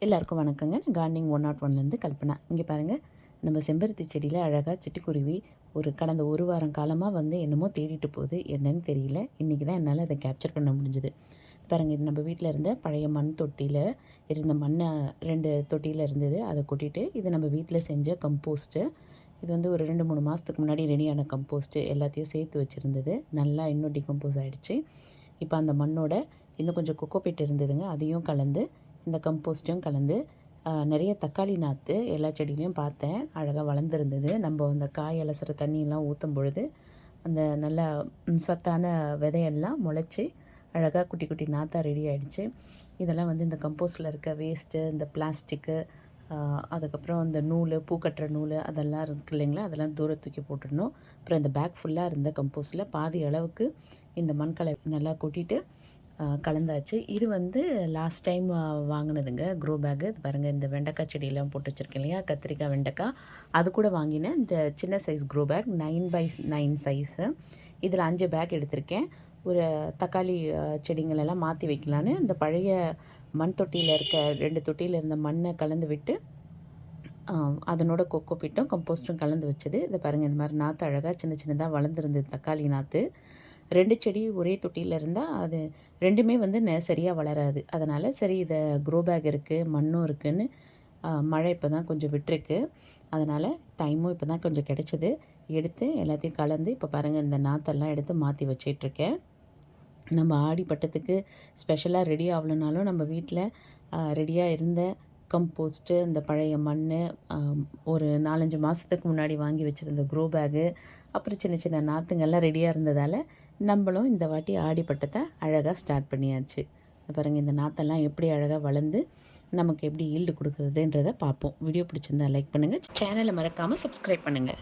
எல்லாருக்கும் வணக்கங்க. நான் கார்டனிங் 101லேருந்து கல்பனா. இங்கே பாருங்கள், நம்ம செம்பருத்தி செடியில் அழகாக சிட்டுக்குருவி கடந்த ஒரு வாரம் காலமாக என்னமோ தேடிட்டு போகுது. என்னன்னு தெரியல. இன்றைக்கி தான் என்னால் அதை கேப்சர் பண்ண முடிஞ்சுது. பாருங்கள், இது நம்ம வீட்டில் இருந்த பழைய மண் தொட்டியில் இருந்த மண்ணை 2 தொட்டியில் இருந்தது. அதை கொட்டிட்டு இது நம்ம வீட்டில் செஞ்ச கம்போஸ்ட்டு. இது ஒரு 2-3 மாதத்துக்கு முன்னாடி ரெடியான கம்போஸ்ட்டு. எல்லாத்தையும் சேர்த்து வச்சுருந்தது. நல்லா இன்னும் டிகம்போஸ் ஆகிடுச்சு. இப்போ அந்த மண்ணோட இன்னும் கொஞ்சம் கொக்கோபீட் இருந்ததுங்க. அதையும் கலந்து இந்த கம்போஸ்ட்டையும் கலந்து நிறைய தக்காளி நாற்று எல்லா செடியிலையும் பார்த்தேன். அழகாக வளர்ந்துருந்தது. நம்ம அந்த காய் அலசுகிற தண்ணியெல்லாம் ஊற்றும் பொழுது அந்த நல்ல சத்தான விதையெல்லாம் முளைச்சி அழகாக குட்டி குட்டி நாற்றாக ரெடி ஆகிடுச்சு. இதெல்லாம் இந்த கம்போஸ்டில் இருக்க வேஸ்ட்டு, இந்த பிளாஸ்டிக்கு, அதுக்கப்புறம் இந்த நூல், பூ கட்டுற நூல் அதெல்லாம் இருக்குது இல்லைங்களா, அதெல்லாம் தூர தூக்கி போட்டுடணும். அப்புறம் இந்த பேக் ஃபுல்லாக இருந்த கம்போஸ்டில் பாதி அளவுக்கு இந்த மண்களை நல்லா கொட்டிட்டு கலந்தாச்சு. இது லாஸ்ட் டைம் வாங்கினதுங்க க்ரோ பேக்கு. இது பாருங்கள், இந்த வெண்டைக்காய் செடியெல்லாம் போட்டு வச்சுருக்கேன் இல்லையா, கத்திரிக்காய், வெண்டைக்காய், அது கூட வாங்கினேன். இந்த சின்ன size grow bag 9x9 size. இதில் 5 பேக் எடுத்திருக்கேன். ஒரு தக்காளி செடிங்களெல்லாம் மாற்றி வைக்கலான்னு இந்த பழைய மண் தொட்டியில் இருக்க 2 தொட்டியில் இருந்த மண்ணை கலந்து விட்டு அதனோட கொக்கோபீட்டும் கம்போஸ்ட்டும் கலந்து வச்சது. இதை பாருங்கள், இந்த மாதிரி நாற்று அழகாக சின்ன சின்னதாக வளர்ந்துருந்தது. தக்காளி நாற்று 2 செடி ஒரே தொட்டியில் இருந்தால் அது 2மே சரியாக வளராது. அதனால் சரி, இதை க்ரோ பேக் இருக்குது, மண்ணும் இருக்குதுன்னு மழை இப்போ தான் கொஞ்சம் விட்டுருக்கு. அதனால் டைமும் இப்போ தான் கொஞ்சம் கிடச்சிது. எடுத்து எல்லாத்தையும் கலந்து இப்போ பாருங்கள், இந்த நாற்றெல்லாம் எடுத்து மாற்றி வச்சிட்ருக்கேன். நம்ம ஆடி பட்டத்துக்கு ஸ்பெஷலாக ரெடி ஆகலனாலும் நம்ம வீட்டில் ரெடியாக இருந்த கம்போஸ்ட்டு, இந்த பழைய மண், ஒரு 4-5 மாதத்துக்கு முன்னாடி வாங்கி வச்சுருந்த க்ரோ பேகு, அப்புறம் சின்ன சின்ன நாற்றுங்கள்லாம் ரெடியாக இருந்ததால் நம்மளும் இந்த வாட்டி ஆடி பட்டத்தை அழகாக ஸ்டார்ட் பண்ணியாச்சு. பாருங்கள், இந்த நாற்றெல்லாம் எப்படி அழகாக வளர்ந்து நமக்கு எப்படி ஈல்டு கொடுக்குறதுன்றதை பார்ப்போம். வீடியோ பிடிச்சிருந்தா லைக் பண்ணுங்கள். சேனலை மறக்காமல் சப்ஸ்கிரைப் பண்ணுங்கள்.